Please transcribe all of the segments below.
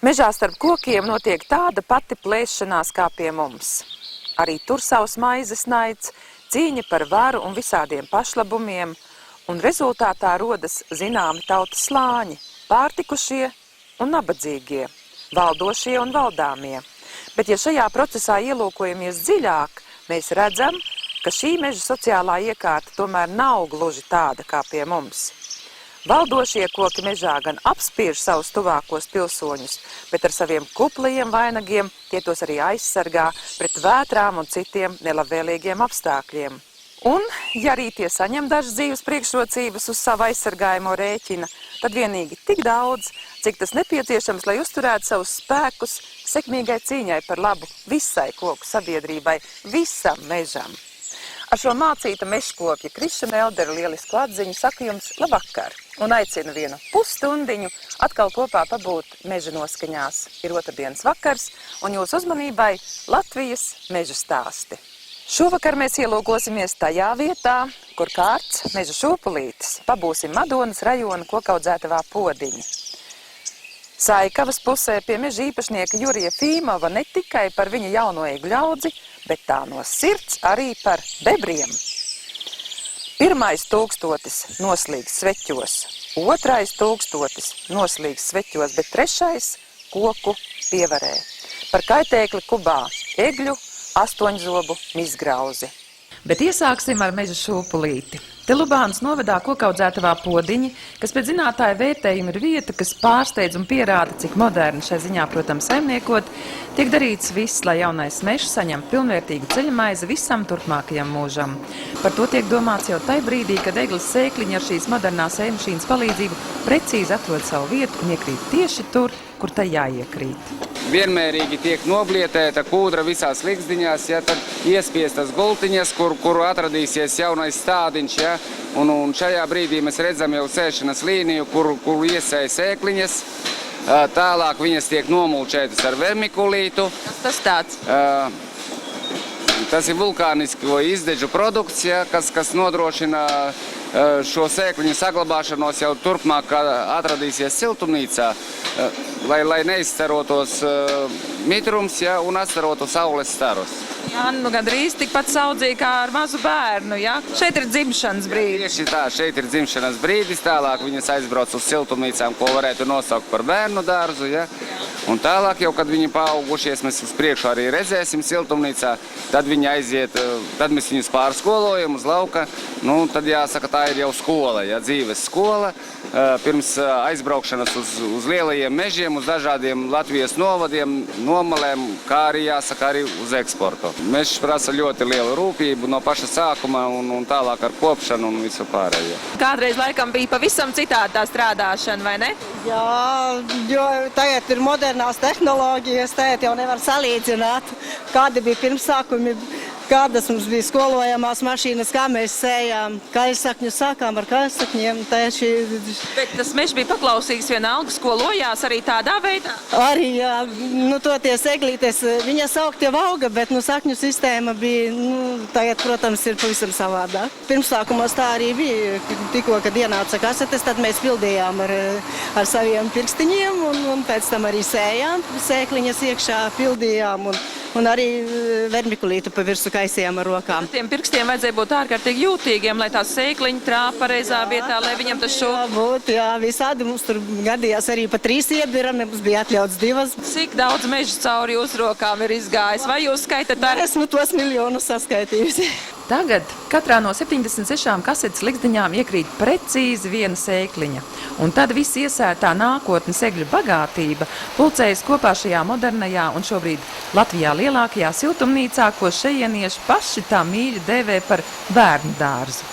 Mežā starp kokiem notiek tāda pati plēšanās kā pie mums. Arī tur savs maizes naids, cīņa par varu un visādiem pašlabumiem, un rezultātā rodas zināmi tautas slāņi – pārtikušie un nabadzīgie, valdošie un valdāmie. Bet ja šajā procesā ielūkojamies dziļāk, mēs redzam, ka šī meža sociālā iekārta tomēr nav gluži tāda kā pie mums. Valdošie koki mežā gan apspiež savus tuvākos pilsoņus, bet ar saviem kuplajiem vainagiem tie tos arī aizsargā pret vētrām un citiem nelabvēlīgiem apstākļiem. Un, ja arī tie saņem dažas dzīves priekšrocības uz savu aizsargājumo rēķina, tad vienīgi tik daudz, cik tas nepieciešams, lai uzturētu savus spēkus sekmīgai cīņai par labu visai koku sabiedrībai, visam mežam. Ar šo mācīta mežkopja Krišana Eldera lielisku atziņu saku jums labvakar un aicinu vienu pusstundiņu atkal kopā pabūt meža noskaņās. Ir otrdienas vakars un jūsu uzmanībai Latvijas meža stāsti. Šovakar mēs ielūkosimies tajā vietā, kur kārts meža šūpulītis. Pabūsim Madonas rajona kokaudzētavā Podiņa. Saikavas pusē pie meža īpašnieka Jurija Fīmova ne tikai par viņa jauno eigļu ļaudzi, bet tā no sirds arī par bebriem. 1. tūkstotis noslīgs Sveķos, 2. tūkstotis noslīgs Sveķos, bet 3. koku Pievarē. Par kaitēkli Kubā egļu 8-zobu mizgrauzi. Bet iesāksim ar meža šūpulīti. Te Lubānas novadā kokaudzētavā Podiņi, kas pēc zinātāja vērtējuma ir vieta, kas pārsteidz un pierāda, cik moderni šai ziņā, protams, saimniekot, tiek darīts viss, lai jaunais mežs saņem pilnvērtīgu ceļamaizi visam turpmākajam mūžam. Par to tiek domāts jau tai brīdī, kad egles sēkliņi ar šīs modernās ēmašīnas palīdzību precīzi atrod savu vietu un iekrīt tieši tur, kur tai jāiekrīt. Vienmērīgi tiek noblietēta kūdra visās ligzdiņās, ja, tad iespiestas gultiņas, kur atradīsies jaunais stādiņš. Ja, un šajā brīdī mēs redzam jau sēšanas līniju, kur iesēja sēkliņas. Tālāk viņas tiek nomulčētas ar vermikulītu. Kas tas tāds? Tas ir vulkānisko izdeģu produkts, ja, kas nodrošina šo sēkliņu saglabāšanos jau turpmāk atradīsies siltumnīcā, lai neizstarotos mitrums, ja, un atstarotu saules starus. Jā, nu gandrīz tikpat saudzīgi kā ar mazu bērnu, ja? Šeit ir dzimšanas brīdis. Tieši tā, šeit ir dzimšanas brīdis, tālāk viņas aizbrauc uz siltumnīcām, ko varētu nosaukt par bērnu dārzu, ja? Un tālāk jau, kad viņi paaugušies, mēs uz priekšu arī redzēsim siltumnīcā, tad viņi aiziet, tad mēs viņus pārskolojam uz lauka, nu, tad jāsaka, tā ir jau skola, ja, dzīves skola, pirms aizbraukšanas uz lielajiem mežiem, uz dažādiem Latvijas novadiem, nomalēm, kā arī jāsaka arī uz eksportu. Mežs prasa ļoti lielu rūpību no paša sākuma un tālāk ar kopšanu un visu pārējo. Kādreiz laikam bija pavisam citādi tā strādāšana, vai ne? Jā, jo tagad ir modernās tehnoloģijas, tagad jau nevar salīdzināt, kādi bija pirmsākumi, kādas mums bija skolojamās mašīnas, kā mēs sējām, kaļsakņu sākām ar kaļsakņiem. Bet tas mežs bija paklausīgs vienalga, skolojās arī tādā veidā? Arī, jā, nu toties eglītes, viņas augt jau auga, bet nu sakņu sistēma bija, nu tagad, protams, ir pavisam savādāk. Pirmsākumos tā arī bija, tikko, kad ienāca kasetes, tad mēs pildījām ar saviem pirkstiņiem un pēc tam arī sējām, sēkliņas iekšā pildījām un arī vermikulītu pa virsu kaisījām ar rokām. Tiem pirkstiem vajadzēja būt ārkārtīgi jūtīgiem, lai tā sēkliņa trāpa pareizā vietā, lai viņam tas šo... Jā, visādi mums tur gadījās arī pa 3 iebirami, mums bija atļauts 2. Cik daudz mežu cauri jūsu rokām ir izgājis? Vai jūs skaitat arī? Esmu tos miljonus saskaitījusi. Tagad katrā no 76 kasetes ligzdiņām iekrīt precīzi viena sēkliņa. Un tad viss iesētā nākotnes egļu bagātība pulcējas kopā šajā modernajā un šobrīd Latvijā lielākajā siltumnīcā, ko šejienieši paši tā mīļi dēvē par bērnu dārzu.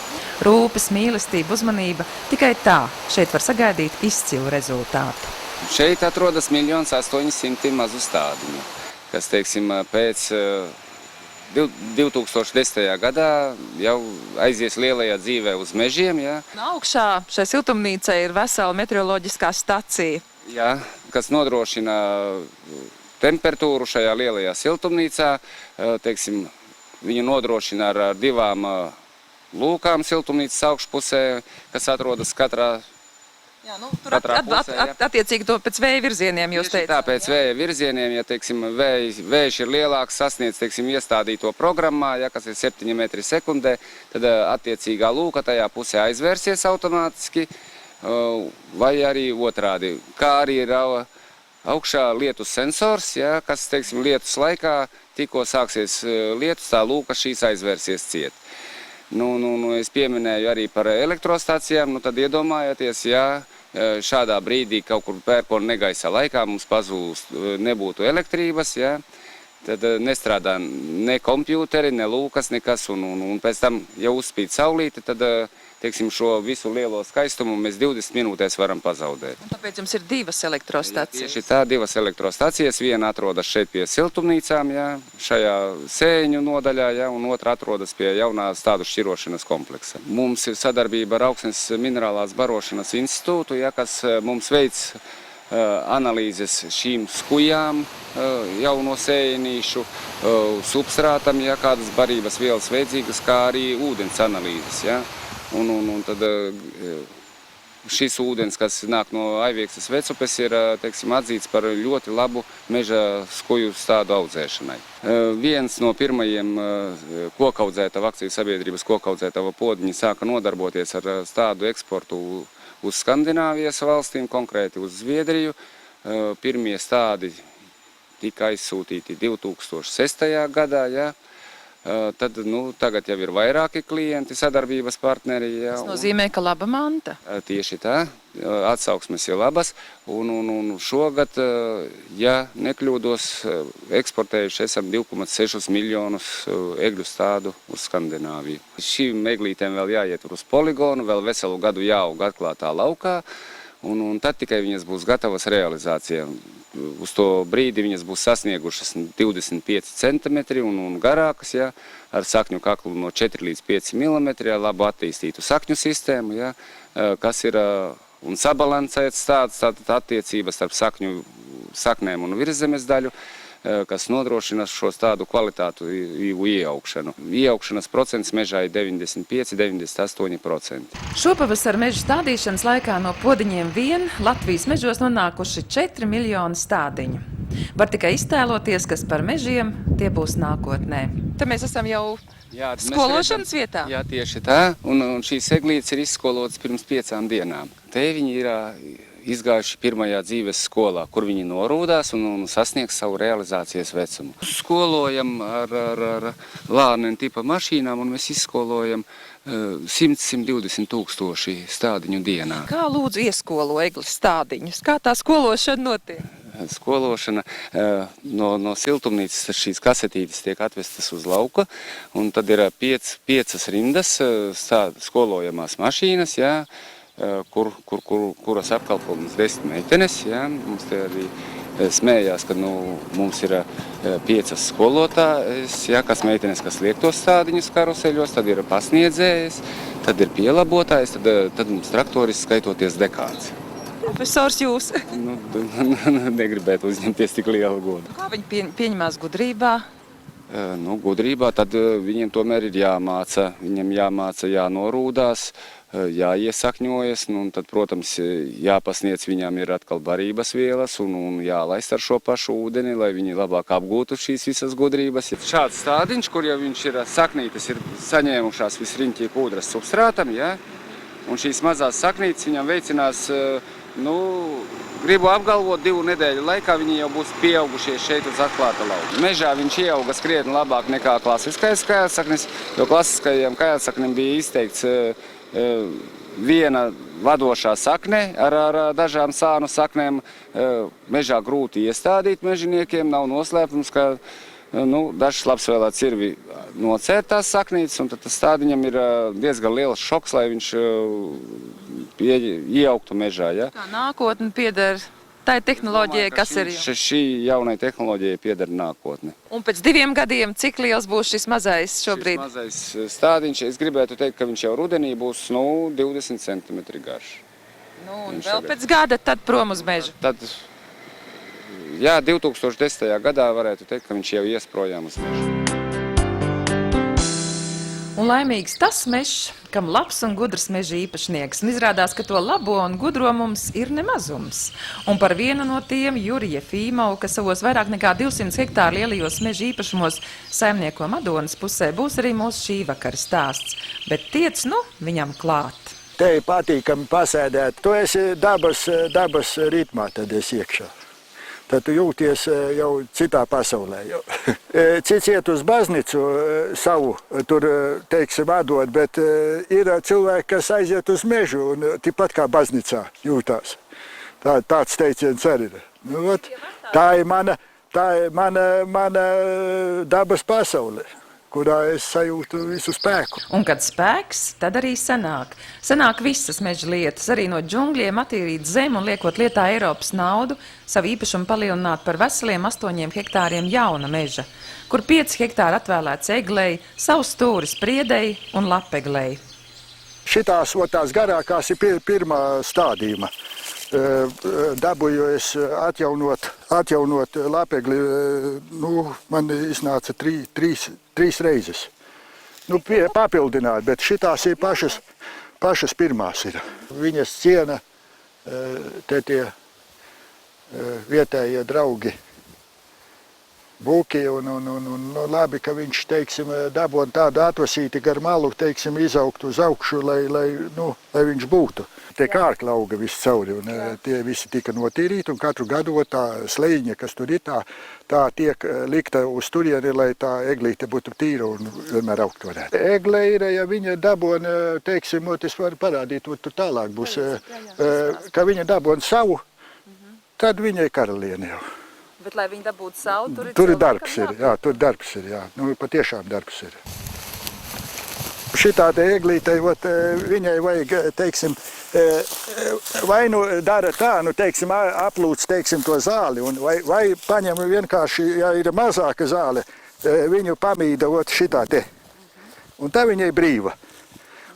Rūpes, mīlestība, uzmanība, tikai tā šeit var sagaidīt izcilu rezultātu. Šeit atrodas 1 800 mazu stādiņu, kas, teiksim, pēc 2010. gadā jau aizies lielajā dzīvē uz mežiem. Ja. Augšā šai siltumnīcai ir vesela meteoroloģiskā stacija. Ja, kas nodrošina temperatūru šajā lielajā siltumnīcā. Teiksim, viņu nodrošina ar 2 lūkām siltumnīcas augšpusē, kas atrodas katrā Jā, nu, tur katrā pusē, ja. attiecīgi to pēc vēja virzieniem jūs Tieši teicāt. tā, pēc vēja virzieniem, ja, teiksim, vējš ir lielāks, sasniedz, teiksim, iestādīto programmā, ja, kas ir 7 metri sekundē, tad attiecīgā lūka tajā pusē aizvērsies automātiski, vai arī otrādi. Kā arī ir augšā lietus sensors, ja, kas, teiksim, lietus laikā tikko sāksies lietus, tā lūka šīs aizvērsies ciet. Nu, es pieminēju arī par elektrostācijām, nu tad iedomājieties, ja šādā brīdī kaut kur pērkona negaisa laikā mums pazūst, nebūtu elektrības, ja, tad nestrādā ne kompjūteri, ne lūkas, nekas, un pēc tam, ja uzspīd saulīte, tad, teiksim, šo visu lielo skaistumu mēs 20 minūtēs varam pazaudēt. Un tāpēc jums ir 2 elektrostacijas. Tieši tā, 2 elektrostacijas, viena atrodas šeit pie siltumnīcām, ja, šajā sēņu nodaļā, ja, un otra atrodas pie jaunā stādu šķirošanas kompleksa. Mums ir sadarbība ar Augsnes minerālās barošanas institūtu, ja, kas mums veic analīzes šīm skujām, jauno sēnīšu, substrātam, ja, kādas barības vielas veidzīgas, kā arī ūdens analīzes. Ja. Un tad šis ūdens, kas nāk no Aiviekstes vecupes, ir, teiksim, atzīts par ļoti labu meža skuju stādu audzēšanai. Viens no pirmajiem kokaudzētava akciju sabiedrības kokaudzētava podiņi sāka nodarboties ar stādu eksportu uz Skandināvijas valstīm, konkrēti uz Zviedriju. Pirmie stādi tika aizsūtīti 2006. gadā, ja. Tad, nu, tagad jau ir vairāki klienti, sadarbības partneri. Ja, Tas nozīmē, ka laba manta. Tieši tā, atsauksmes ir labas, un šogad, ja nekļūdos, eksportējuši esam 2,6 miljonus egļu stādu uz Skandināviju. Šīm eglītēm vēl jāiet uz poligonu, vēl veselu gadu jāaug atklātā laukā, un tad tikai viņas būs gatavas realizācijai. Uz to brīdi viņas būs sasniegušas 25 centimetri un garākas, ja, ar sakņu kaklu no 4 līdz 5 mm, ja, labu attīstītu sakņu sistēmu, ja, kas ir un sabalansēts tāds attiecības starp saknēm un virszemes daļu, kas nodrošina šo tādu kvalitātu ieaugšanu. Ieaugšanas procents mežā ir 95–98%. Šopavasar meža stādīšanas laikā no podiņiem vien Latvijas mežos nonākuši 4 miljoni stādiņu. Var tikai iztēloties, kas par mežiem tie būs nākotnē. Te mēs esam jau skološanas vietā. Jā, tieši tā. Un šīs eglītes ir izskolotas pirms 5 dienām. Te viņi ir izgājuši pirmajā dzīves skolā, kur viņi norūdās un sasniegs savu realizācijas vecumu. Skolojam ar lānēm tipa mašīnām, un mēs izskolojam 100–120 tūkstoši stādiņu dienā. Kā lūdzu ieskolo eglis stādiņus? Kā tā skološana notiek? Skološana no siltumnīcas šīs kasetītes tiek atvestas uz lauka, un tad ir 5 rindas skolojamās mašīnas, jā, kuras apkalpo mums 10 meitenes. Ja. Mums te arī smējās, ka mums ir 5 skolotājas, ja, kas meitenes, kas liek tos stādiņus karuseļos, tad ir pasniedzējas, tad ir pielabotājs, tad mums traktoris skaitoties dekāds. Profesors jūs? Negribētu uzņemties tik lielu godu. Kā viņi pieņemās gudrībā? Gudrībā tad viņiem tomēr ir jāmāca, jānorūdās, jāiesakņojas, un tad, protams, jāpasniedz viņām ir atkal barības vielas un jālaist ar šo pašu ūdeni, lai viņi labāk apgūtu šīs visas gudrības. Šāds stādiņš, kur jau viņš ir saknītes, ir saņēmušās visriņķī kūdras substrātam, ja, un šīs mazās saknītes viņam veicinās, gribu apgalvot, 2 nedēļu laikā viņi jau būs pieaugušies šeit uz atklāta lauka. Mežā viņš ieauga krietni labāk nekā klasiskais kājasaknis, jo klasiskajiem kājasaknim bija izteikts viena vadošā sakne ar dažām sānu saknēm. Mežā grūti iestādīt mežiniekiem, nav noslēpums, ka dažs labsvēlēts cirvi nocērt tās saknītes, un tad tas stādiņam ir diezgan liels šoks, lai viņš ieaugtu mežā. Ja? Kā nākotne pieder tai tehnoloģijai, kas ir jums? Šī jaunai tehnoloģijai pieder nākotne. Un pēc 2 gadiem, cik liels būs šis mazais šobrīd? Šis mazais stādiņš, es gribētu teikt, ka viņš jau rudenī būs 20 cm garš. Un vēl pēc gada tad prom uz mežu? Tad, jā, 2010. gadā varētu teikt, ka viņš jau ies projām uz mežu. Un laimīgs tas mežs, kam labs un gudrs meža īpašnieks. Un izrādās, ka to labo un gudro mums ir nemazums. Un par vienu no tiem Jurija Fīmovu, kas savos vairāk nekā 200 hektāru lielajos meža īpašumos saimnieko Madonas pusē, būs arī mūsu šī vakara stāsts. Bet tiec, viņam klāt. Te ir patīkami pasēdēt. Tu esi dabas ritmā, tad esi iekšā. Tad tu jūties jau citā pasaulē. Cits iet uz baznīcu savu, tur, teiksim, atdot, bet ir cilvēki, kas aiziet uz mežu un tikpat kā baznīcā jūtās. Tāds teiciens arī ir. Tā ir mana dabas pasaule, kurā es sajūtu visu spēku. Un kad spēks, tad arī sanāk. Sanāk visas meža lietas, arī no džungļiem attīrīt zemi un liekot lietā Eiropas naudu, savu īpašumu palielināt par veseliem 8 hektāriem jauna meža, kur 5 hektāri atvēlēts eglei, savs stūris priedei un lapeglei. Šitās garākās ir pirmā stādījuma. Dabūju es atjaunot lapegli, man iznāca trīs reizes. Papildināt, bet šitās ir pašas pirmās ir. Viņas ciena te tie vietējie draugi Buki un labi, ka viņš, teiksim, dabon tādu atvasīti gar malu, teiksim, izaugt uz augšu, lai viņš būtu. Tie kārkli auga visu cauri, un tie visi tika notīrīti, un katru gadu tā slejiņa, kas tur ir, tā tiek likta uz turieni, lai tā eglīte būtu tīra un vienmēr augt varētu. Egle ir, ja viņa dabon, teiksim, es varu parādīt, tur tālāk būs, ka viņa dabon savu, tad viņa ir karaliene jau. Bet, lai viņi dabūtu savu, tur ir darbs, tur darbs ir, patiešām darbs ir. Šitāda eglītei, viņai vajag, teiksim, vai dara tā, teiksim, aplūc, teiksim, to zāli, vai paņem vienkārši, ja ir mazāka zāle, viņu pamīda šitā te, un tā viņai brīva.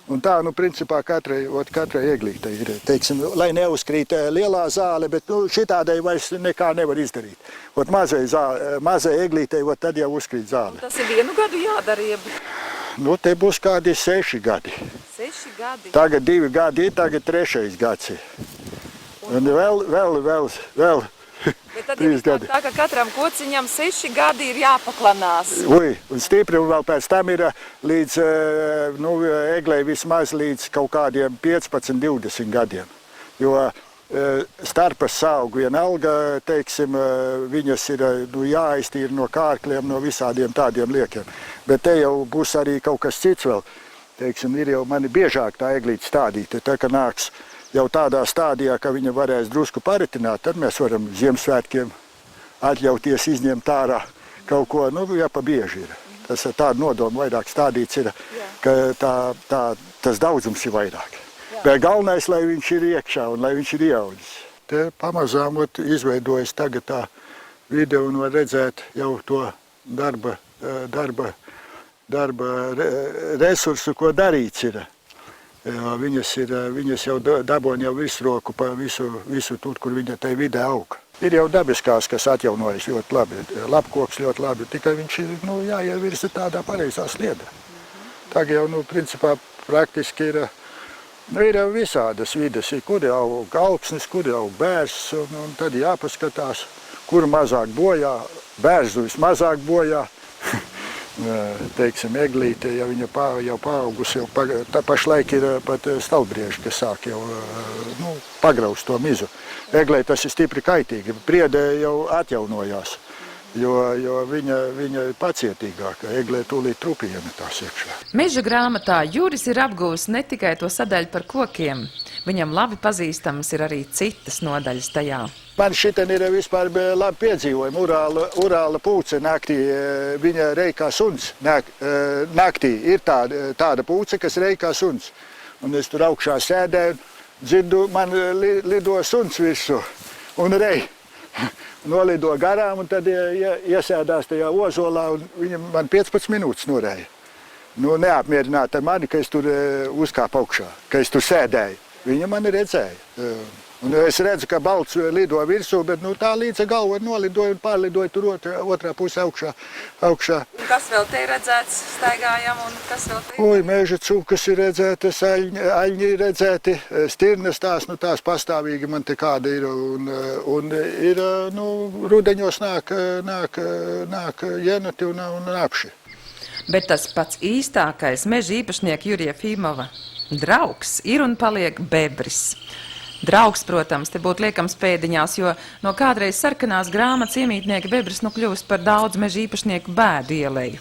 Un tā, principā, katrai eglītei ir, teiksim, lai neuzkrīt lielā zāle, bet šitādai vairs nekā nevar izdarīt. Mazai eglītei, tad jau uzkrīt zāle. Tas ir 1 gadu jādara, jeb? Te būs kādi 6 gadi. 6 gadi? Tagad 2 gadi ir, tagad 3. gads ir. Un vēl. Bet tad jau tā, ka katram kociņam 6 gadi ir jāpaklanās. Un stipri, un vēl pēc tam ir līdz, eglei vismaz līdz kaut kādiem 15-20 gadiem. Jo starpas saugu vienalga, teiksim, viņas ir jāaiztīra no kārkļiem, no visādiem tādiem liekiem. Bet te jau būs arī kaut kas cits vēl. Teiksim, ir jau mani biežāk tā eglīte stādīta, tā ka nāks jau tādā stādijā, ka viņa varēs drusku paritināt, tad mēs varam Ziemassvētkiem atļauties izņemt ārā kaut ko, pa bieži ir. Tas ar tādu nodomu vairāk stādīts ir, ka tas daudzums ir vairāk. Bet galvenais, lai viņš ir iekšā un lai viņš ir ieaudzis. Te pamazām izveidojas tagad tā video un var redzēt jau to darba resursu, ko darīts ir. Viņas jau dabon jau visu roku pa visu tur, kur viņa tai vidē aug. Ir jau dabiskās, kas atjaunojas ļoti labi, lapkoks ļoti labi, tikai viņš ir, jāievirza tādā pareizā sliedā. Tagad jau, principā, praktiski ir visādas vides, kur aug alksnis, kur aug bērzs, un tad jāpaskatās, kur mazāk bojā, bērzu vismazāk bojā. Teiksim, eglīte, ja viņa jau paaugusi, pašlaik ir pat stalbrieži, kas sāk jau pagraust to mizu. Eglē tas ir stipri kaitīgi, priedē jau atjaunojās, jo viņa ir pacietīgāka. Eglē tūlīt trupi iemetās iekšā. Meža grāmatā Juris ir apguvis ne tikai to sadaļu par kokiem. Viņam labi pazīstams ir arī citas nodaļas tajā. Man šitien ir vispār labi piedzīvojumi. Urāla pūce naktī, viņa reikā suns. Naktī ir tāda pūce, kas reikā suns. Un es tur augšā sēdēju, dzirdu, man lido suns virsū un rei. Nolido garām un tad iesēdās tajā ozolā un viņa man 15 minūtes norēja. Neapmierināta ar mani, ka es tur uzkāpu augšā, ka es tur sēdēju. Viņa mani redzēja. Un es redzu, ka balts lido virsū, bet tā līdz galva nolidoja un pārlidoja tur otrā pusē augšā. Un kas vēl te ir redzēts staigājam un kas vēl te ir? Oi, meža cūkas ir redzētas, aļņi ir redzēti, stirnas tās pastāvīgi man te kāda ir. Un ir, rudeņos nāk jenuti un apši. Bet tas pats īstākais meža īpašnieka Jurija Fīmova draugs ir un paliek bebris. Draugs, protams, te būtu liekams pēdiņās, jo no kādreiz sarkanās grāmatas iemītnieka bebris kļuvis par daudz meža īpašnieku bēdu ieleju.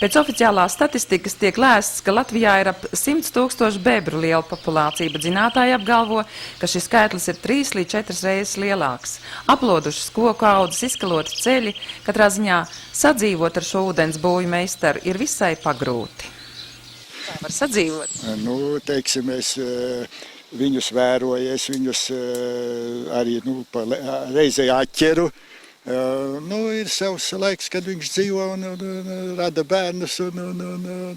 Pēc oficiālās statistikas tiek lēsts, ka Latvijā ir ap 100 000 bebru liela populācija, bet zinātāji apgalvo, ka šis skaitlis ir 3 līdz 4 reizes lielāks. Aplodušas koku audzes, izkaloti ceļi, katrā ziņā sadzīvot ar šo ūdens būju meistaru ir visai pagrūti. Kā var sadzīvot? Teiksim, es viņus vēroju, es viņus arī reizē atķeru. Ir savs laiks, kad viņš dzīvo un rada bērnus, un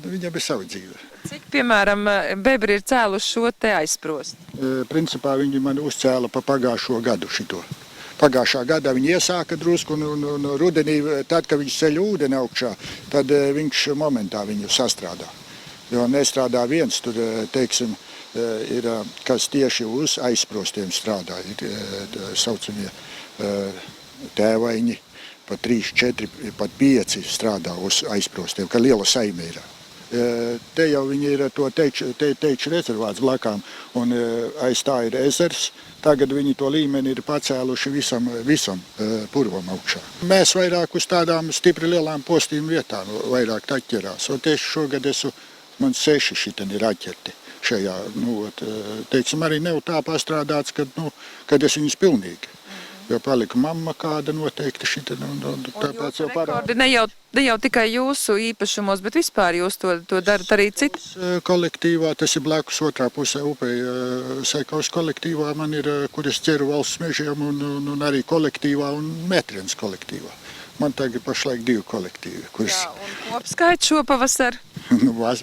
viņam ir sava dzīve. Cik, piemēram, bebri ir cēluši šo te aizsprost? Principā viņi man uzcēla pa pagājušo gadu šito. Pagājušā gadā viņi iesāka drusku, un rudenī, tad, kad viņš ceļ ūdeni augšā, tad viņš momentā viņu sastrādā. Jo nestrādā viens, tur, teiksim, ir, kas tieši uz aizsprostiem strādā, ir saucamie tēvaiņi, pat 3, 4, pat 5 strādā uz aizsprostiem, ka liela saime ir. Te jau viņi ir to teiču rezervāts blakām, un aiz tā ir ezers. Tagad viņi to līmeni ir pacēluši visam purvam augšā. Mēs vairāk uz tādām stipri lielām postīm vietām vairāk taķerās, un tieši šogad man 6 šitien ir atķerti. Šajā, teiksim, arī nav tā pastrādāts, kad es viņus pilnīgi. Jo palika mamma kāda noteikti šita, tāpēc jau parāda. Ne jau tikai jūsu īpašumos, bet vispār jūs to darat arī citi? Kolektīvā, tas ir blakus otrā pusē upei, Sekaus kolektīvā man ir, kur es ceru valsts mežiem, un arī kolektīvā un Metrienes kolektīvā. Man tagad pašlaik 2 kolektīvi. Jā, un kopskaits šo pavasaru?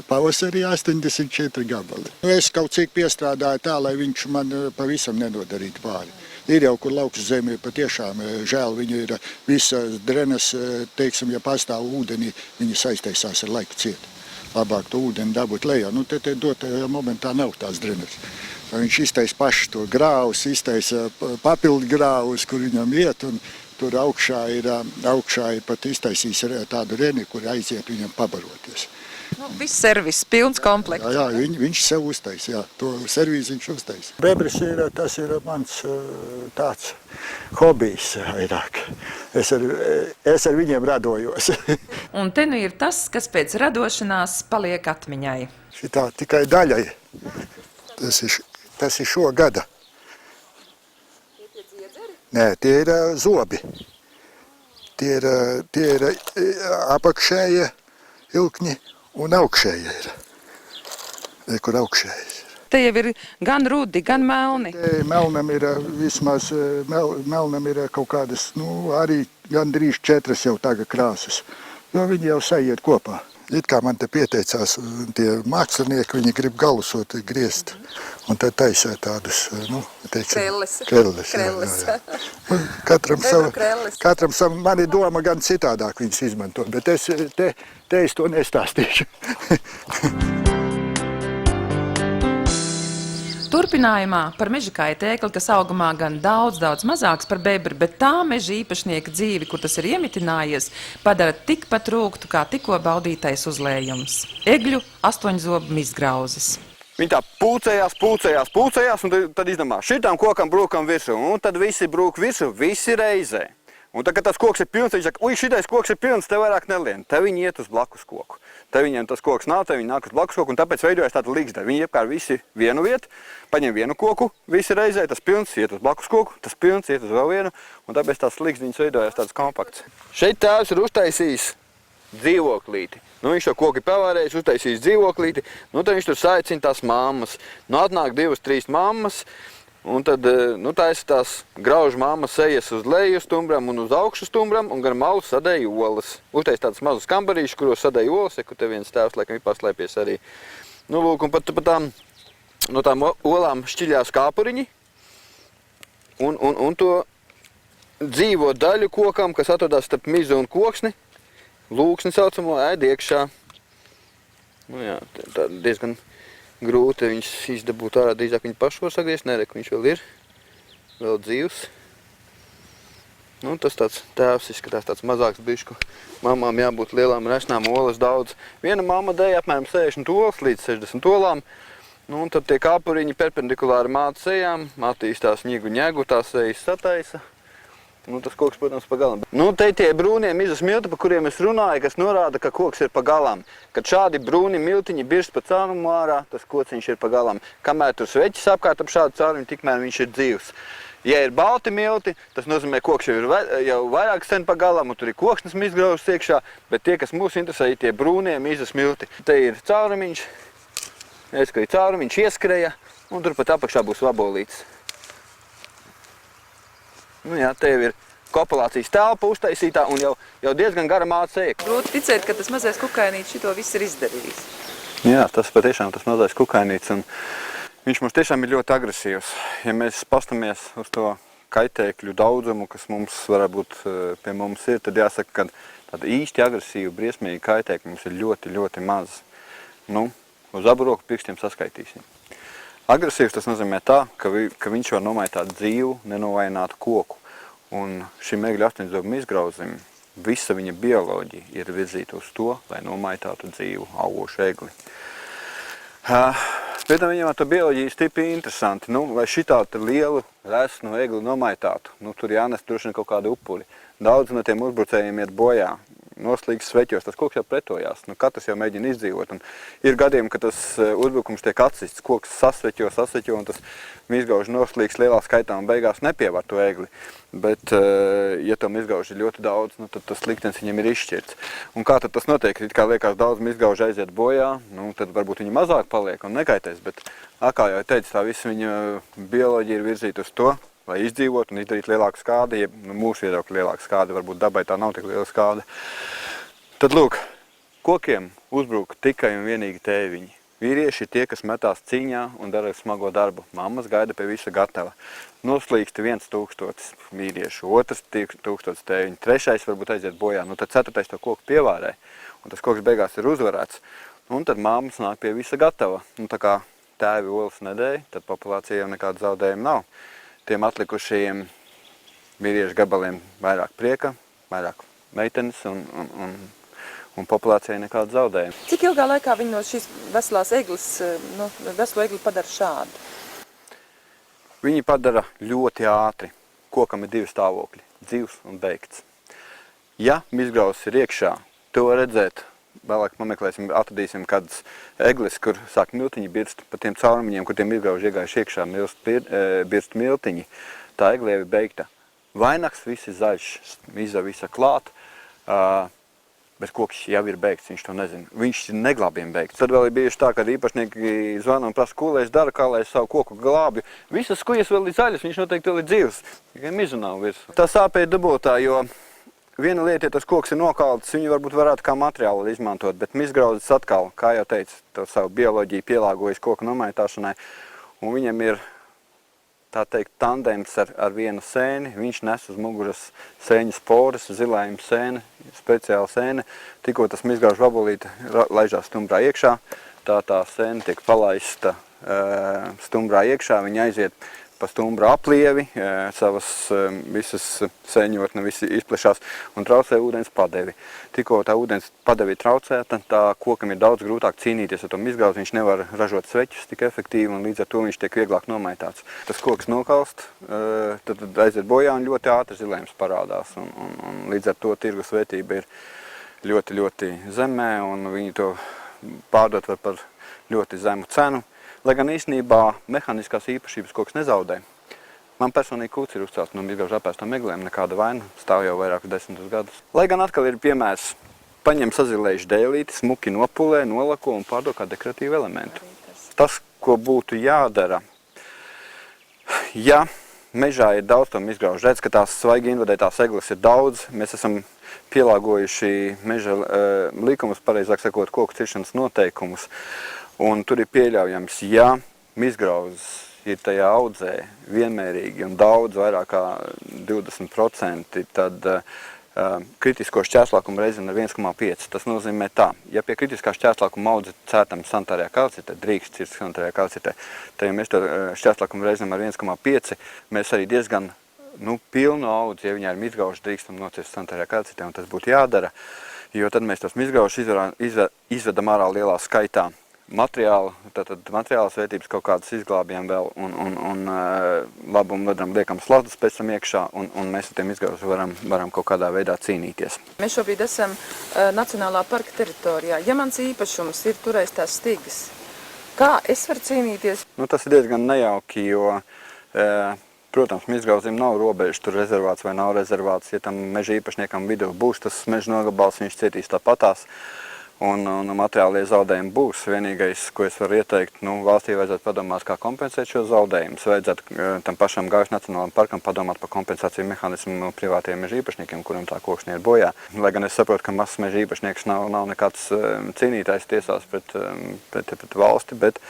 Pavasarī 84 gabali. Es kaut cik piestrādāju tā, lai viņš man pavisam nenodarītu pāri. Ir jau, kur lauks zemi patiešām žēl, viņa ir visas drenas, teiksim, ja pastāv ūdenī, viņa saistēsās ar laiku ciet. Labāk to ūdeni dabūt lejā. Te dotajā momentā nav tās drenas. Viņš iztais paši to grāvus, iztais papildu grāvus, kur viņam iet, un tur augšā ir pat iztaisījis tādu reni, kur aiziet viņam pabaroties. Viss servis, pilns komplekts. Jā, viņš sev uztais, jā, to servīzi viņš uztais. Bebris tas ir mans tāds hobijs vairāk. Es ar viņiem radojos. Un te ir tas, kas pēc radošanās paliek atmiņai. Šitā tikai daļai. Tas ir šo gada. Nē, tie ir zobi. Tie ir apakšējie ilkņi un augšējie ir. Kur augšējais ir. Te jau ir gan rudi, gan melni. Melnam ir vismaz, melnam ir kaut kādas, arī gandrīz 4 jau tagad krāsas. Jo viņi jau sajiet kopā. It kā man te pieteicās tie mākslinieki, viņi grib galusot, griezt. Un tad taisē tādus, krelles. Jā. Katram savu, man ir doma gan citādāk viņus izmantot, bet es to nestāstīšu. Turpinājumā par meža kaitēkli, kas augumā gan daudz mazāks par bebri, bet tā meža īpašnieka dzīvi, kur tas ir iemitinājies, padara tikpat rūgtu kā tikko baudītais uzlējums. Egļu 8-zobu mizgrauzes. Viņi tā pulcējās, un tad izdomā, šitām kokam brūkam virsū, un tad visi brūk virsū, visi reizē. Un tad, kad tas koks ir pilns, viņš saka, šitais koks ir pilns, te vairāk nelien. Te viņi iet uz blakus koku. Te viņiem tas koks nav, te viņi nāk uz blakus koku, un tāpēc veidojas tāda līgzda. Viņi iepkār visi vienu vietu, paņem vienu koku, visi reizē, tas pilns iet uz blakus koku, tas pilns iet uz vēl vienu, un tāpēc tās līgzdiņas veidojas tāds kompakts. Šeit tēvs ir uztaisījis dzīvoklīti. Viņš to koku ir pavārējis, uztaisījis dzīvoklīti, tad viņš tur saicina tās mammas. Atnāk 2, 3 mammas, un tad taisa tās graužu mammas ejas uz leju stumbram un uz augšu stumbram, un gar malu sadēja olas. Uztais tādas mazus kambarīšus, kuros sadēja olas, kur te viens tēvs laikam ir paslēpies arī. Un pat tām olām šķiļās kāpuriņi, Un to dzīvo daļu kokam, kas atrodās starp mizu un koksni, lūksni saucamo, ēd iekšā. Nu jā, tā diezgan grūti viņus izdabūt ārā, drīzāk viņi paši var sagriezt, nerek, viņš vēl ir, vēl dzīvs. Nu, tas tāds tēvs izskatās tāds mazāks bišku. Mamām jābūt lielām resnām, olas daudz. Viena mamma dēja apmēram 60 olas līdz 60 olām. Nu, un tad tie kāpuriņi perpendikulāri māte sejām, attīstās ņigu ņegu, tās sejas sataisa. Nu, tas koks, protams, pa galam. Nu, te tie brūnie mizas milti, pa kuriem es runāju, kas norāda, ka koks ir pa galam. Kad šādi brūni miltiņi birst pa caurumu ārā, tas kociņš ir pa galam. Kamēr tur sveķis apkārt ap šādu caurumu, tikmēr viņš ir dzīvs. Ja ir balti milti, tas nozīmē, koks jau ir vairāk sen pa galam, un tur ir koksnes izgraužas iekšā, bet tie, kas mūs interesē, ir tie brūnie mizas milti. Te ir caurumiņš, ieskrēja caurumiņš, ieskrēja, un tur pat apakšā būs vabolītis. Nu jā, te ir kopulācijas telpa uztaisītā un jau diezgan gara māte seja. Grūti ticēt, ka tas mazais kukainīts šito viss ir izdarījis. Jā, tas patiešām tas mazais kukainīts, un viņš mums tiešām ir ļoti agresīvs. Ja mēs pastamies uz to kaitēkļu daudzumu, kas mums varbūt pie mums ir, tad jāsaka, ka tāda īsti agresīva, briesmīga kaitēkļa mums ir ļoti, ļoti maz. Nu, uz abu roku pirkstiem saskaitīsim. Agresīvs tas nozīmē tā, ka viņš var nomaitāt dzīvu, nenovājinātu koku. Un šim egļu astoņzobu izgrauzim visa viņa bioloģija ir virzīta uz to, lai nomaitātu dzīvu augošu egli. Pēc tam viņam ar to bioloģiju stipri interesanti. Nu, lai šitādu lielu resnu egli nomaitātu, nu, tur jānes droši vien kaut kādi upuri. Daudz no tiem uzbrucējiem iet bojā. Noslīgs sveķos, tas koks jau pretojās. Nu, katrs jau mēģina izdzīvot. Un ir gadiem, ka tas uzbrukums tiek atsists, koks sasveķo, un tas mizgauži noslīgs lielā skaitā un beigās nepievar to egli. Bet, ja to mizgauži ir ļoti daudz, nu, tad tas liktenis viņam ir izšķirts. Un kā tad tas notiek? It kā liekas, daudz mizgauži aiziet bojā, nu, tad varbūt viņi mazāk paliek un nekaitēs, bet, kā jau teicu, tā visa viņa bioloģija ir virzīta uz to, lai izdzīvot un izdarīt lielāku skādi, ja mūsu viedokļa lielāku skādi, varbūt dabai tā nav tik liela skāde. Tad, lūk, kokiem uzbruk tikai un vienīgi tēviņi. Vīrieši ir tie, kas metās cīņā un dara smago darbu. Mammas gaida pie visa gatava. Noslīkst 1000 vīriešu, 1000 tēviņu, 3. varbūt aiziet bojā, nu tad 4. to koku pievārē, un tas koks beigās ir uzvarēts. Un tad mammas nāk pie visa gatava. Nu, tā kā tēvi olas nedēja, tad populācija jau nekāda zaudējuma nav. Tiem atlikušajiem vīriešu gabaliem vairāk prieka, vairāk meitenes un populācijai nekāda zaudējuma. Cik ilgā laikā viņi no šīs veselās eglis, veselo egli padara šādu? Viņi padara ļoti ātri. Kokam ir 2 stāvokļi, dzīvs un beigts. Ja mizgrauzs ir iekšā, to var redzēt. Vēlāk pameklēsim, atradīsim kādas eglis, kur sāk miltiņi birst pa tiem caurumiņiem, kur tie mizgrauži iegājuši iekšā, birst miltiņi. Tā egli jau ir beigta. Vainags viss ir zaļš, miza visa klāt, bet koks jau ir beigts, viņš to nezina. Viņš ir neglābiem beigts. Tad vēl ir bijuši tā, kad īpašnieki zvana un prasa, ko lai es daru, kā lai es savu koku glābju. Visas skujas vēl ir zaļas, viņš noteikti vēl ir dzīvs, tikai mizu nav virsū. Tā sāpe ir dubultā, jo viena lieta, ja tas koks ir nokalts, viņu varbūt varētu kā materiālu izmantot, bet mizgraudzis atkal, kā jau teicu, to savu bioloģiju pielāgojas koku nomaitāšanai, un viņam ir, tā teikt, tandems ar vienu sēni, viņš nes uz muguras sēņu sporas, zilējuma sēne, speciāla sēne, tikko tas mizgraužu vabolīte laižās stumbrā iekšā, tā sēne tiek palaista stumbrā iekšā, viņa aiziet pa stumbra aplievi, savas visas sēņotne visi izplešās un traucē ūdens padevi. Tikko tā ūdens padevi traucēta, tā kokam ir daudz grūtāk cīnīties ar to mizgrauzi, viņš nevar ražot sveķus tik efektīvi un līdz ar to viņš tiek vieglāk nomaitāts. Tas koks nokalst, tad aiziet bojā un ļoti ātri zilējums parādās un līdz ar to tirgus vērtība ir ļoti, ļoti zemē un viņi to pārdot var par ļoti zemu cenu. Lai gan īstenībā mehāniskās īpašības koks nezaudē. Man personīgi kūts ir uzcelts no mizgraužu apēstām eglēm, nekāda vaina, stāv jau vairākus 10 gadus. Lai gan atkal ir piemērs, paņem sazilējuši dēlīti, smuki nopulē, nolako un pārdod kā dekoratīvu elementu. Tas, ko būtu jādara, ja mežā ir daudz to mizgraužu, redz, ka tās svaigi invadētās egles ir daudz, mēs esam pielāgojuši meža likumus, pareizāk sakot, koku ciršanas noteikumus. Un tur ir pieļaujams, ja mizgrauzes ir tajā audzē vienmērīgi un daudz vairāk kā 20%, tad kritisko šķērslākumu reizina ar 1,5. Tas nozīmē tā, ja pie kritiskā šķērslākuma audze cētam sanitārajā kalcitē, drīkst cirst sanitārajā kalcitē, tad ja mēs to šķērslākumu reizinām ar 1,5, mēs arī diezgan pilnu audzi, ja viņā ir mizgauši, drīkstam nocirst sanitārajā kalcitē, un tas būtu jādara, jo tad mēs tos mizgaušus izvedam ārā lielā skaitā materiālu, tātad materiālas vērtības kaut kādas izglābjam vēl un labumu vedam liekam sladus pēc tam iekšā un mēs ar tiem izgaužiem varam kaut kādā veidā cīnīties. Mēs šobrīd esam Nacionālā parka teritorijā. Ja mans īpašums ir turēstās stigas, kā es varu cīnīties? Tas ir diezgan nejauki, jo, protams, izgauzim nav robežas, tur rezervāts vai nav rezervāts. Ja tam meža īpašniekam vidū būs tas meža nogabals, viņš cietīs tāpatās. Un materiālie zaudējumi būs. Vienīgais, ko es varu ieteikt, valstī vajadzētu padomāt, kā kompensēt šo zaudējumus. Vajadzētu tam pašam Gaujas Nacionālajam parkam padomāt par kompensāciju mehānismu privātiem meža īpašniekiem, kuriem tā koksne ir bojā. Lai gan es saprotu, ka mazs meža īpašnieks nav nekāds cīnītājs tiesās pret valsti, bet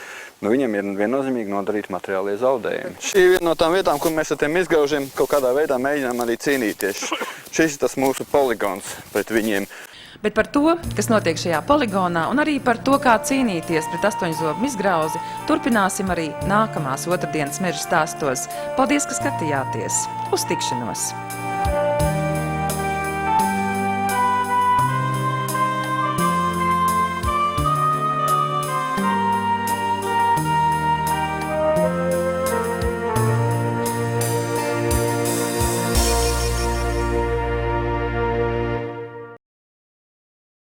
viņam ir viennozīmīgi nodarīt materiālie zaudējumi. Šī ir viena no tām vietām, kur mēs ar tiem izgaužiem kaut kādā veidā mēģinām arī cīnīties. Šis ir tas mūsu poligons pret viņiem. Bet par to, kas notiek šajā poligonā un arī par to, kā cīnīties pret astoņzobu mizgrauzi, turpināsim arī nākamās otrdienas meža stāstos. Paldies, ka skatījāties! Uz tikšanos!